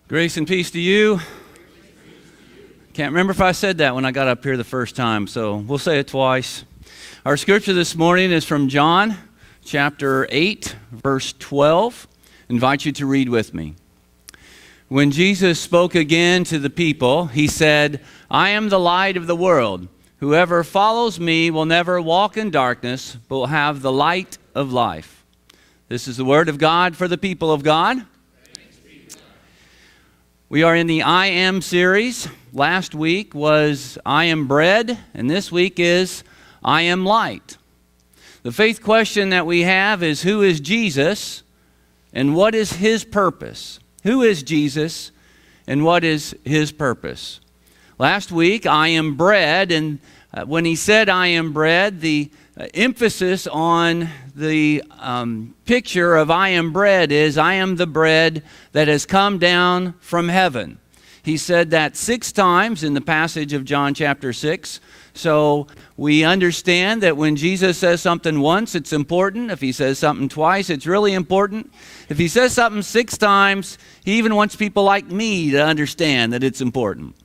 Grace and peace to you. Can't remember if I said that when I got up here the first time, so we'll say it twice. Our scripture this morning is from John chapter 8, verse 12. I invite you to read with me. When Jesus spoke again to the people, he said, "I am the light of the world. Whoever follows me will never walk in darkness, but will have the light of life." This is the word of God for the people of God. We are in the I Am series. Last week was I Am Bread, and this week is I Am Light. The faith question that we have is, who is Jesus and what is his purpose? Who is Jesus and what is his purpose? Last week, I am bread, and when he said I am bread, the emphasis on the picture of I am bread is I am the bread that has come down from heaven. He said that 6 times in the passage of John chapter 6. So we understand that when Jesus says something once, it's important. If he says something twice, it's really important. If he says something 6 times, he even wants people like me to understand that it's important.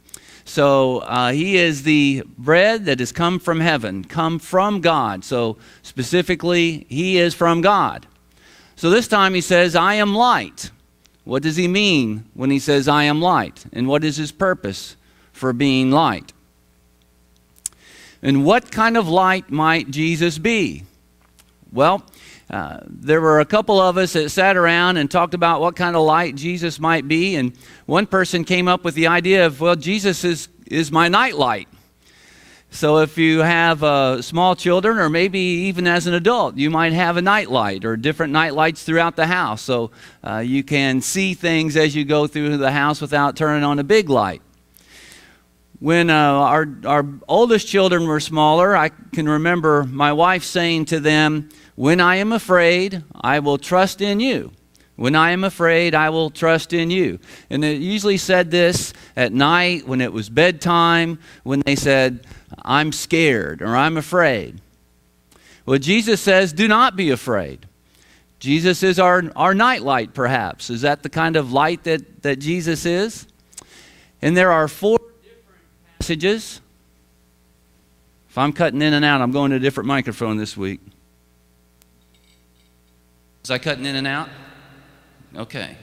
So he is the bread that has come from heaven, come from God. So specifically, he is from God. So this time he says, I am light. What does he mean when he says, I am light? And what is his purpose for being light? And what kind of light might Jesus be? Well, there were a couple of us that sat around and talked about what kind of light Jesus might be, and one person came up with the idea of, well, Jesus is my night light. So if you have small children, or maybe even as an adult, you might have a night light or different night lights throughout the house, so you can see things as you go through the house without turning on a big light. When our oldest children were smaller, I can remember my wife saying to them, "When I am afraid, I will trust in you. When I am afraid, I will trust in you." And it usually said this at night when it was bedtime, when they said, "I'm scared" or "I'm afraid." Well, Jesus says, do not be afraid. Jesus is our night light, perhaps. Is that the kind of light that Jesus is? And there are 4 passages. If I'm cutting in and out, I'm going to a different microphone this week. Was I cutting in and out? Okay.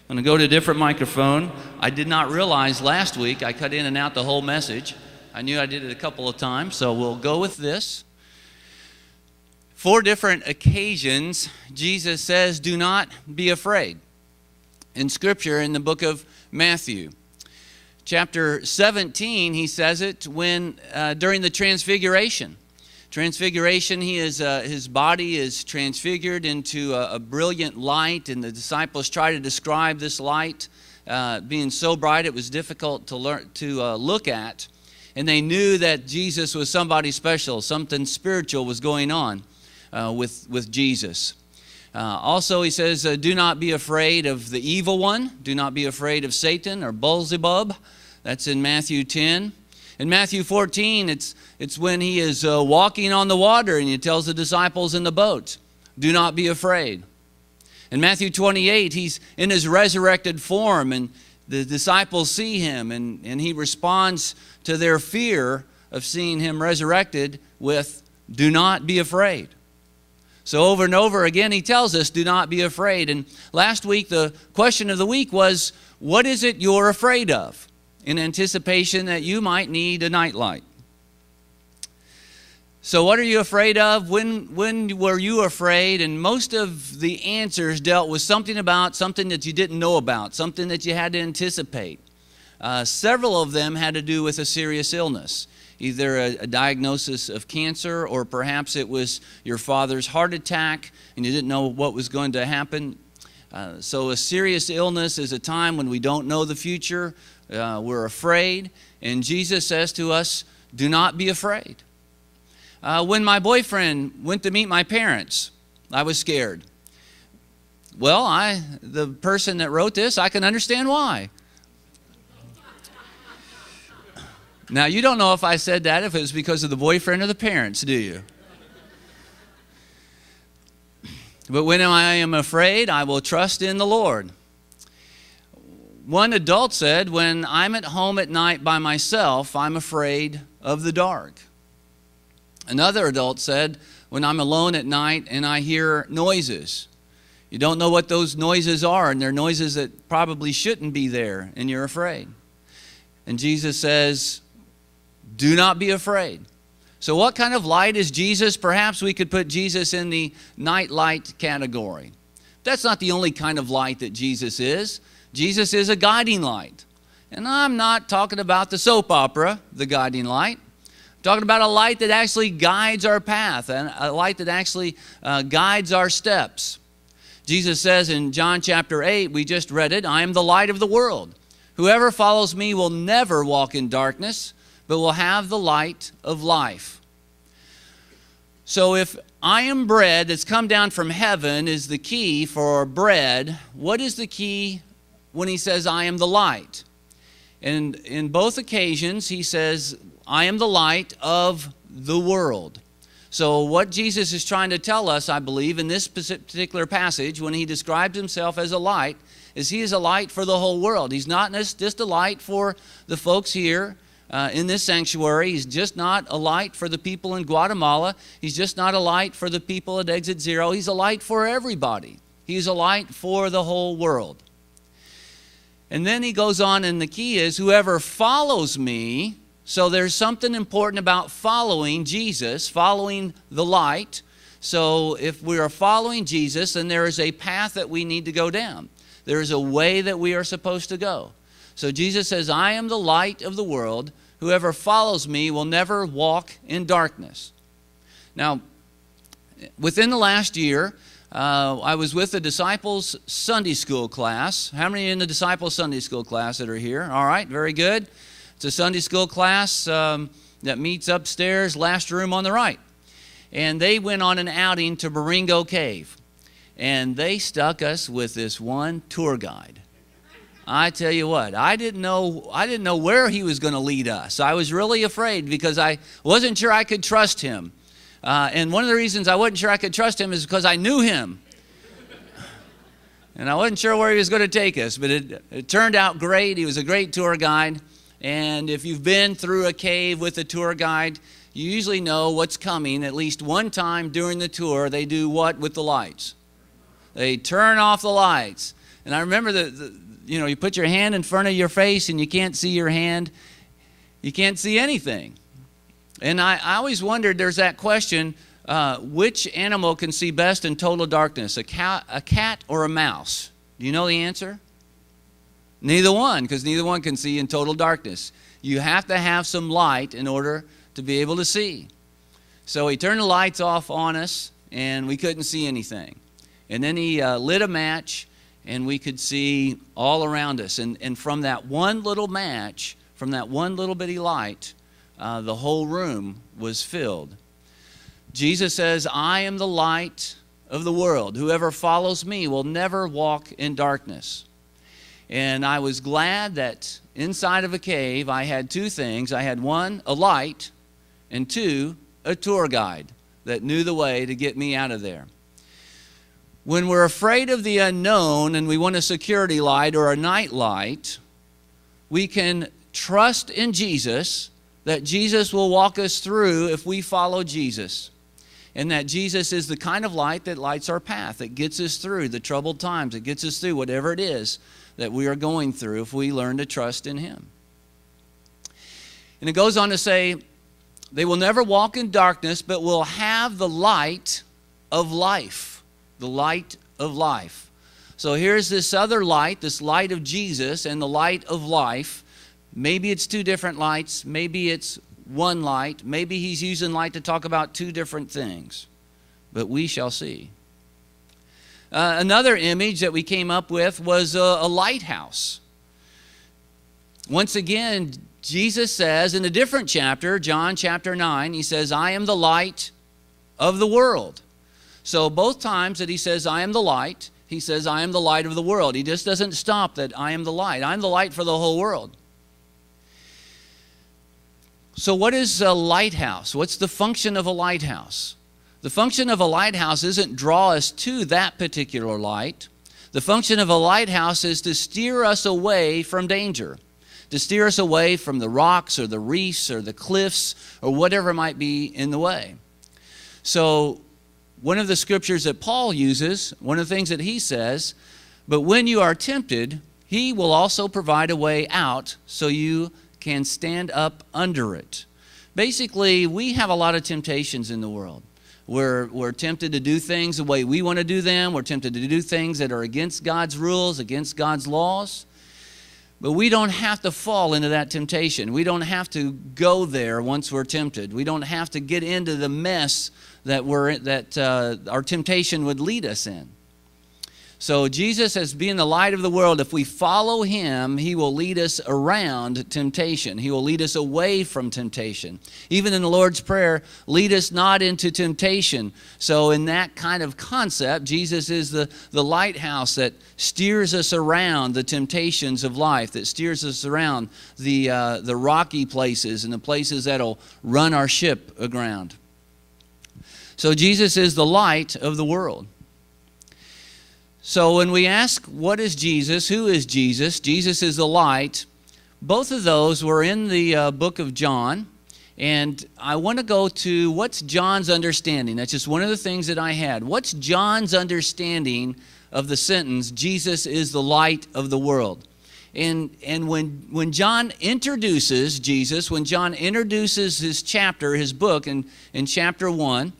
I'm going to go to a different microphone. I did not realize last week I cut in and out the whole message. I knew I did it a couple of times, so we'll go with this. 4 different occasions, Jesus says, do not be afraid. In Scripture, in the book of Matthew. Chapter 17, he says it when during the Transfiguration. Transfiguration, his body is transfigured into a brilliant light, and the disciples try to describe this light being so bright it was difficult to look at. And they knew that Jesus was somebody special, something spiritual was going on with Jesus. Also, he says, do not be afraid of the evil one. Do not be afraid of Satan or Beelzebub. That's in Matthew 10. In Matthew 14, it's when he is walking on the water and he tells the disciples in the boat, do not be afraid. In Matthew 28, he's in his resurrected form and the disciples see him and he responds to their fear of seeing him resurrected with, do not be afraid. So over and over again, he tells us, do not be afraid. And last week, the question of the week was, what is it you're afraid of? In anticipation that you might need a nightlight. So what are you afraid of? When were you afraid? And most of the answers dealt with something that you didn't know about, something that you had to anticipate. Several of them had to do with a serious illness. Either a diagnosis of cancer, or perhaps it was your father's heart attack and you didn't know what was going to happen. So a serious illness is a time when we don't know the future. We're afraid. And Jesus says to us, do not be afraid. When my boyfriend went to meet my parents, I was scared. Well, the person that wrote this, I can understand why. Now, you don't know if I said that, if it was because of the boyfriend or the parents, do you? But when I am afraid, I will trust in the Lord. One adult said, when I'm at home at night by myself, I'm afraid of the dark. Another adult said, when I'm alone at night and I hear noises, you don't know what those noises are, and they're noises that probably shouldn't be there, and you're afraid. And Jesus says, do not be afraid. So what kind of light is Jesus? Perhaps we could put Jesus in the night light category. That's not the only kind of light that Jesus is. Jesus is a guiding light. And I'm not talking about the soap opera, the guiding light. I'm talking about a light that actually guides our path, and a light that actually guides our steps. Jesus says in John chapter 8, we just read it, I am the light of the world. Whoever follows me will never walk in darkness, but will have the light of life. So if I am bread that's come down from heaven is the key for bread, what is the key when he says I am the light? And in both occasions he says I am the light of the world. So what Jesus is trying to tell us, I believe, in this particular passage when he describes himself as a light, is he is a light for the whole world. He's not just a light for the folks here in this sanctuary. He's just not a light for the people in Guatemala. He's just not a light for the people at Exit Zero. He's a light for everybody. He's a light for the whole world. And then he goes on, and the key is whoever follows me. So there's something important about following Jesus, following the light. So if we are following Jesus, then there is a path that we need to go down. There is a way that we are supposed to go. So Jesus says, I am the light of the world. Whoever follows me will never walk in darkness. Now, within the last year, I was with the Disciples Sunday School class. How many in the Disciples Sunday School class that are here? All right, very good. It's a Sunday school class that meets upstairs, last room on the right. And they went on an outing to Baringo Cave. And they stuck us with this one tour guide. I tell you what, I didn't know where he was going to lead us. I was really afraid because I wasn't sure I could trust him. And one of the reasons I wasn't sure I could trust him is because I knew him. And I wasn't sure where he was going to take us, but it turned out great. He was a great tour guide. And if you've been through a cave with a tour guide, you usually know what's coming. At least one time during the tour, they do what with the lights? They turn off the lights. And I remember you put your hand in front of your face and you can't see your hand. You can't see anything. And I always wondered, there's that question, which animal can see best in total darkness, a cat or a mouse? Do you know the answer? Neither one, because neither one can see in total darkness. You have to have some light in order to be able to see. So he turned the lights off on us, and we couldn't see anything. And then he lit a match, and we could see all around us. And from that one little match, from that one little bitty light, the whole room was filled. Jesus says, I am the light of the world. Whoever follows me will never walk in darkness. And I was glad that inside of a cave I had two things. I had one, a light, and two, a tour guide that knew the way to get me out of there. When we're afraid of the unknown and we want a security light or a night light, we can trust in Jesus, that Jesus will walk us through if we follow Jesus. And that Jesus is the kind of light that lights our path, that gets us through the troubled times, that gets us through whatever it is that we are going through if we learn to trust in him. And it goes on to say, they will never walk in darkness, but will have the light of life. The light of life. So here's this other light, this light of Jesus and the light of life. Maybe it's two different lights. Maybe it's one light. Maybe he's using light to talk about two different things. But we shall see. Another image that we came up with was a lighthouse. Once again, Jesus says in a different chapter, John chapter 9, he says, I am the light of the world. So both times that he says, I am the light, he says, I am the light of the world. He just doesn't stop that I am the light. I'm the light for the whole world. So what is a lighthouse? What's the function of a lighthouse? The function of a lighthouse isn't draw us to that particular light. The function of a lighthouse is to steer us away from danger, to steer us away from the rocks or the reefs or the cliffs or whatever might be in the way. So one of the scriptures that Paul uses, one of the things that he says, but when you are tempted, he will also provide a way out so you can stand up under it. Basically, we have a lot of temptations in the world. We're tempted to do things the way we want to do them. We're tempted to do things that are against God's rules, against God's laws. But we don't have to fall into that temptation. We don't have to go there once we're tempted. We don't have to get into the mess that our temptation would lead us in. So Jesus, as being the light of the world, if we follow him, he will lead us around temptation. He will lead us away from temptation. Even in the Lord's Prayer, lead us not into temptation. So in that kind of concept, Jesus is the lighthouse that steers us around the temptations of life, that steers us around the rocky places and the places that'll run our ship aground. So Jesus is the light of the world. So when we ask, what is Jesus? Who is Jesus? Jesus is the light. Both of those were in the book of John. And I want to go to what's John's understanding. That's just one of the things that I had. What's John's understanding of the sentence, Jesus is the light of the world? And when John introduces Jesus, when John introduces his chapter, his book in chapter 1,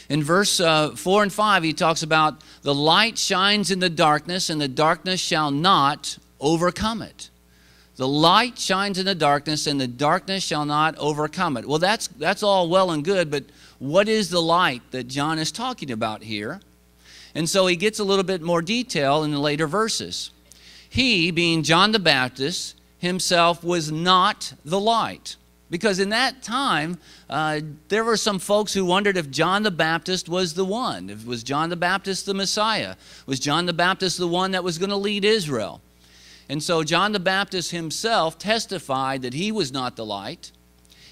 in verse 4 and 5, he talks about the light shines in the darkness, and the darkness shall not overcome it. The light shines in the darkness, and the darkness shall not overcome it. Well, that's all well and good, but what is the light that John is talking about here? And so he gets a little bit more detail in the later verses. He, being John the Baptist, himself was not the light. Because in that time, there were some folks who wondered if John the Baptist was the one. If was John the Baptist the Messiah? Was John the Baptist the one that was going to lead Israel? And so John the Baptist himself testified that he was not the light.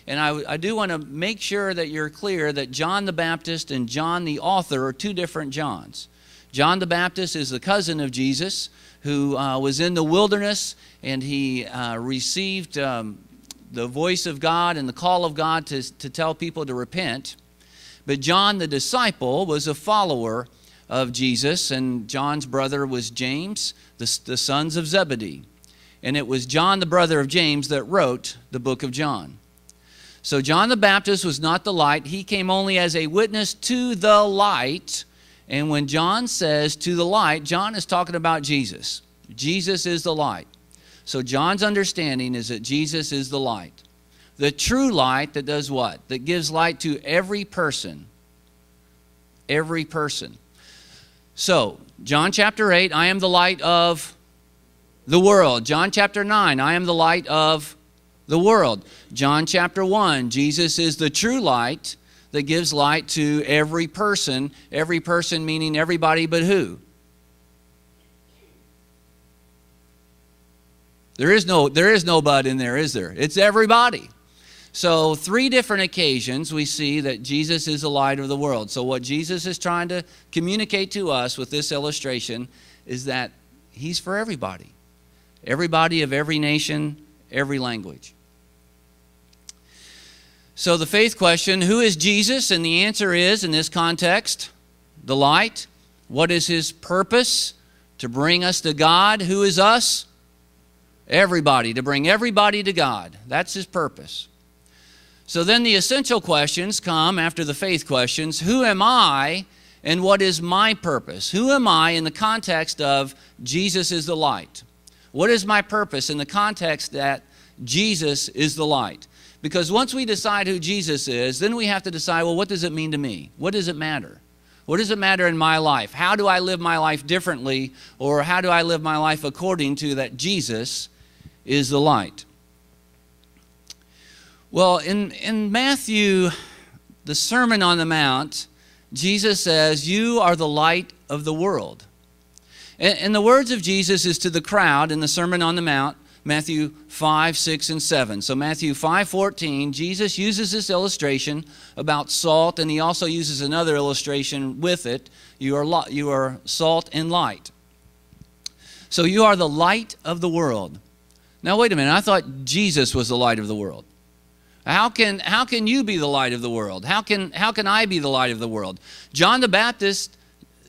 And I do want to make sure that you're clear that John the Baptist and John the author are two different Johns. John the Baptist is the cousin of Jesus who was in the wilderness, and he received the voice of God and the call of God to tell people to repent. But John the disciple was a follower of Jesus, and John's brother was James, the sons of Zebedee. And it was John, the brother of James, that wrote the book of John. So John the Baptist was not the light. He came only as a witness to the light. And when John says to the light, John is talking about Jesus. Jesus is the light. So John's understanding is that Jesus is the light. The true light that does what? That gives light to every person. Every person. So, John chapter 8, I am the light of the world. John chapter 9, I am the light of the world. John chapter 1, Jesus is the true light that gives light to every person. Every person meaning everybody but who? There is no but in there, is there? It's everybody. So 3 different occasions we see that Jesus is the light of the world. So what Jesus is trying to communicate to us with this illustration is that he's for everybody. Everybody of every nation, every language. So the faith question, who is Jesus? And the answer is, in this context, the light. What is his purpose? To bring us to God. Who is us? Everybody, to bring everybody to God. That's his purpose. So then the essential questions come after the faith questions. Who am I and what is my purpose? Who am I in the context of Jesus is the light? What is my purpose in the context that Jesus is the light? Because once we decide who Jesus is, then we have to decide, well, what does it mean to me? What does it matter? What does it matter in my life? How do I live my life differently? Or how do I live my life according to that Jesus is the light? Well, in Matthew, the Sermon on the Mount, Jesus says, you are the light of the world. And the words of Jesus is to the crowd in the Sermon on the Mount, Matthew 5, 6, and 7. So Matthew 5:14, Jesus uses this illustration about salt, and he also uses another illustration with it. You are salt and light. So you are the light of the world. Now wait a minute, I thought Jesus was the light of the world. How can you be the light of the world? How can I be the light of the world? John the Baptist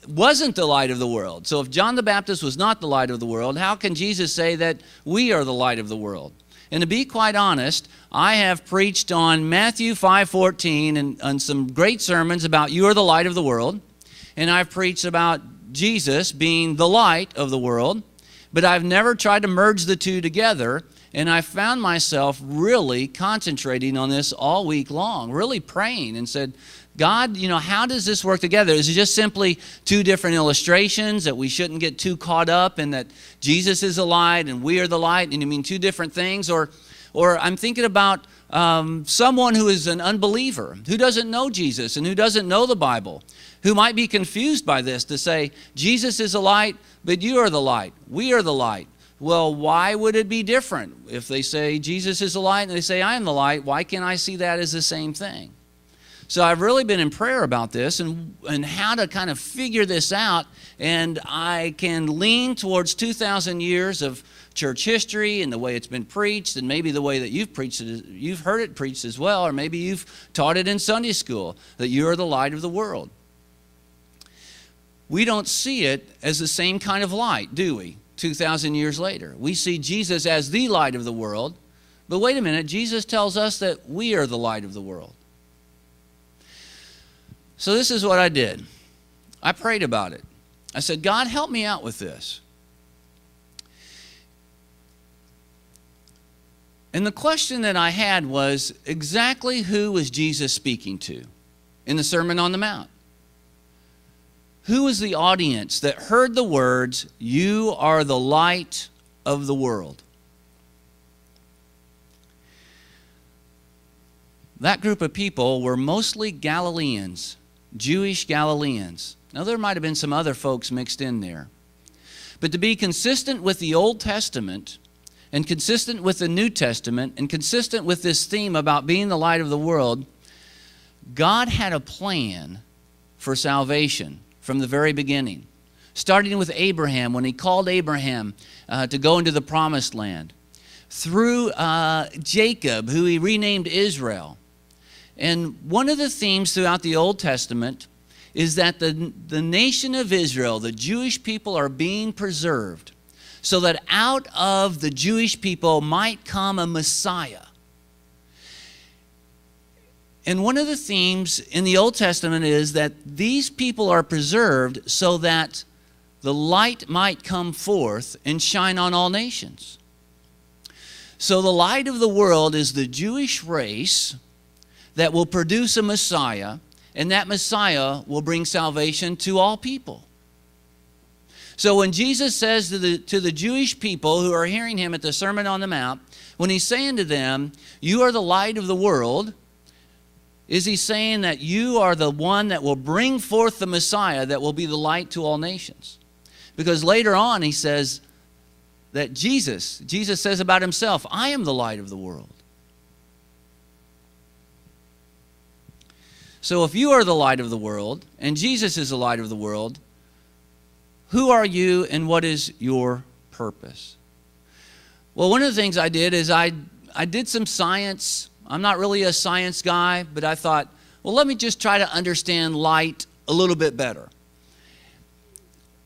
wasn't the light of the world. So if John the Baptist was not the light of the world, how can Jesus say that we are the light of the world? And to be quite honest, I have preached on Matthew 5:14 and on some great sermons about you are the light of the world. And I've preached about Jesus being the light of the world. But I've never tried to merge the two together. And I found myself really concentrating on this all week long, really praying and said, God, how does this work together? Is it just simply two different illustrations that we shouldn't get too caught up in that Jesus is the light and we are the light, and you mean two different things? Or I'm thinking about someone who is an unbeliever, who doesn't know Jesus and who doesn't know the Bible, who might be confused by this to say, Jesus is the light, but you are the light. We are the light. Well, why would it be different? If they say Jesus is the light and they say I am the light, why can't I see that as the same thing? So I've really been in prayer about this and how to kind of figure this out, and I can lean towards 2,000 years of church history and the way it's been preached, and maybe the way that you've preached it, you've heard it preached as well, or maybe you've taught it in Sunday school, that you are the light of the world. We don't see it as the same kind of light, do we? 2,000 years later. We see Jesus as the light of the world, but wait a minute, Jesus tells us that we are the light of the world. So this is what I did. I prayed about it. I said, God, help me out with this. And the question that I had was, exactly who was Jesus speaking to in the Sermon on the Mount? Who was the audience that heard the words, you are the light of the world? That group of people were mostly Galileans, Jewish Galileans. Now, there might have been some other folks mixed in there. But to be consistent with the Old Testament and consistent with the New Testament and consistent with this theme about being the light of the world, God had a plan for salvation from the very beginning, starting with Abraham when he called Abraham to go into the promised land, through Jacob, who he renamed Israel. And one of the themes throughout the Old Testament is that the nation of Israel, the Jewish people, are being preserved so that out of the Jewish people might come a Messiah. And one of the themes in the Old Testament is that these people are preserved so that the light might come forth and shine on all nations. So the light of the world is the Jewish race that will produce a Messiah, and that Messiah will bring salvation to all people. So when Jesus says to the Jewish people who are hearing him at the Sermon on the Mount, when he's saying to them, you are the light of the world, is he saying that you are the one that will bring forth the Messiah that will be the light to all nations? Because later on he says that Jesus says about himself, I am the light of the world. So if you are the light of the world and Jesus is the light of the world, who are you and what is your purpose? Well, one of the things I did is I did some science. I'm not really a science guy, but I thought, well, let me just try to understand light a little bit better.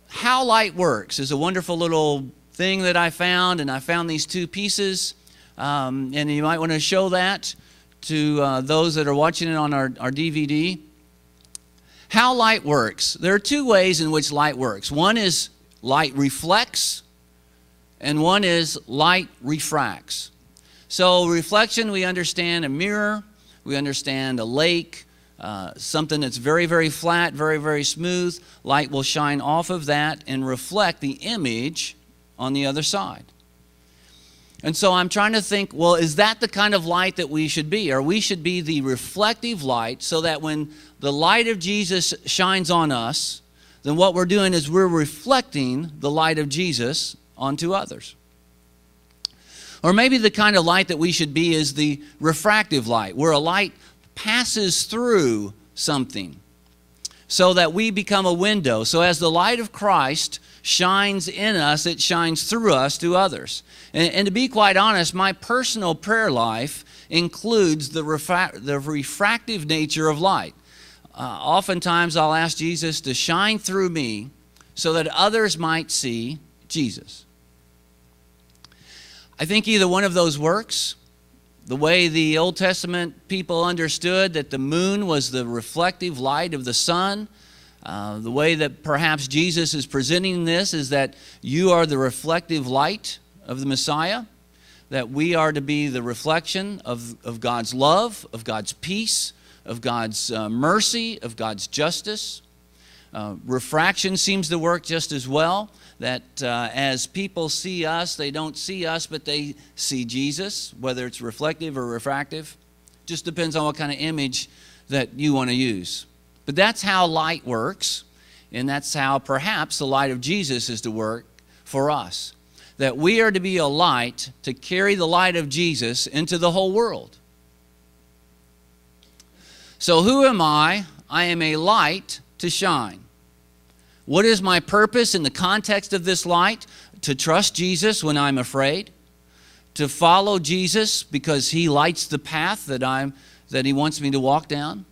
How light works is a wonderful little thing that I found, and I found these two pieces, and you might want to show that to those that are watching it on our DVD. How light works. There are two ways in which light works. One is light reflects, and one is light refracts. So reflection, we understand a mirror, we understand a lake, something that's very, very flat, very, very smooth. Light will shine off of that and reflect the image on the other side. And so I'm trying to think, well, is that the kind of light that we should be? Or we should be the reflective light so that when the light of Jesus shines on us, then what we're doing is we're reflecting the light of Jesus onto others. Or maybe the kind of light that we should be is the refractive light, where a light passes through something so that we become a window. So as the light of Christ shines in us, it shines through us to others. And to be quite honest, my personal prayer life includes the refractive nature of light. Oftentimes I'll ask Jesus to shine through me so that others might see Jesus. I think either one of those works. The way the Old Testament people understood that the moon was the reflective light of the sun, the way that perhaps Jesus is presenting this is that you are the reflective light of the Messiah, that we are to be the reflection of God's love, of God's peace, of God's mercy, of God's justice. Refraction seems to work just as well, that as people see us, they don't see us, but they see Jesus, whether it's reflective or refractive. Just depends on what kind of image that you want to use. But that's how light works, and that's how perhaps the light of Jesus is to work for us. That we are to be a light to carry the light of Jesus into the whole world. So who am I? I am a light to shine. What is my purpose in the context of this light? To trust Jesus when I'm afraid. To follow Jesus because He lights the path that He wants me to walk down.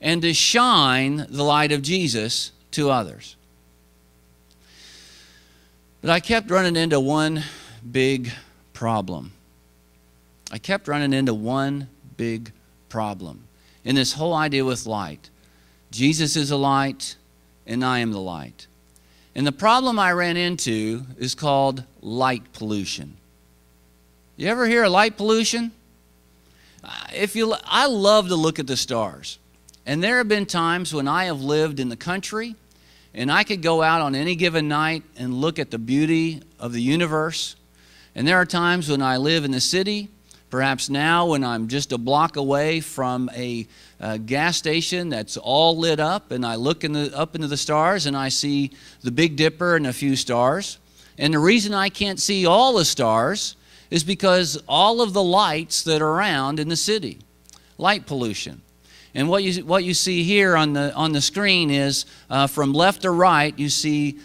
And to shine the light of Jesus to others. But I kept running into one big problem. I kept running into one big problem in this whole idea with light. Jesus is a light, and I am the light. And the problem I ran into is called light pollution. You ever hear of light pollution? I love to look at the stars. And there have been times when I have lived in the country and I could go out on any given night and look at the beauty of the universe. And there are times when I live in the city, perhaps now when I'm just a block away from a gas station that's all lit up, and I look up into the stars and I see the Big Dipper and a few stars. And the reason I can't see all the stars is because all of the lights that are around in the city. Light pollution. And what you see here on the screen is from left to right, you see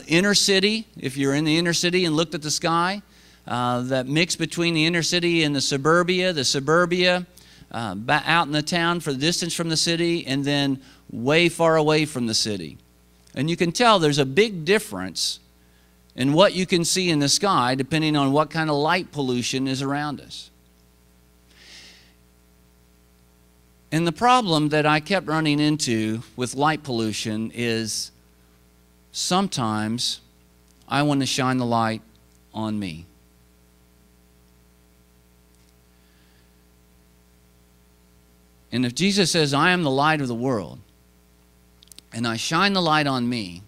inner city. If you're in the inner city and looked at the sky, that mix between the inner city and the suburbia out in the town for the distance from the city, and then way far away from the city. And you can tell there's a big difference in what you can see in the sky depending on what kind of light pollution is around us. And the problem that I kept running into with light pollution is sometimes I want to shine the light on me. And if Jesus says, I am the light of the world, and I shine the light on me,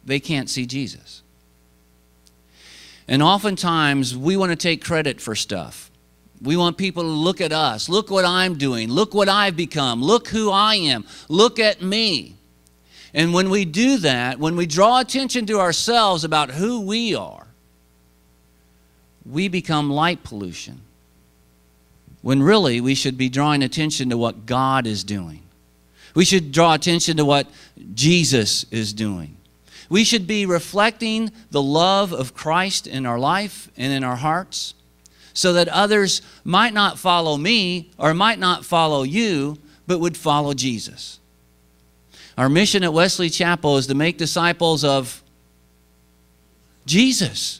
they can't see Jesus. And oftentimes we want to take credit for stuff. We want people to look at us. Look what I'm doing. Look what I've become. Look who I am. Look at me. And when we do that, when we draw attention to ourselves about who we are, we become light pollution. When really we should be drawing attention to what God is doing. We should draw attention to what Jesus is doing. We should be reflecting the love of Christ in our life and in our hearts, so that others might not follow me or might not follow you, but would follow Jesus. Our mission at Wesley Chapel is to make disciples of Jesus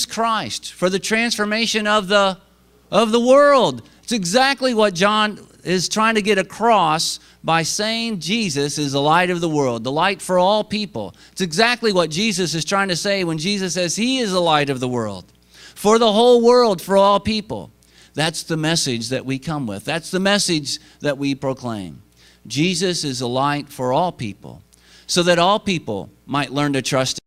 Christ, for the transformation of the world. It's exactly what John is trying to get across by saying Jesus is the light of the world, the light for all people. It's exactly what Jesus is trying to say when Jesus says He is the light of the world. For the whole world, for all people. That's the message that we come with. That's the message that we proclaim. Jesus is a light for all people, so that all people might learn to trust Him.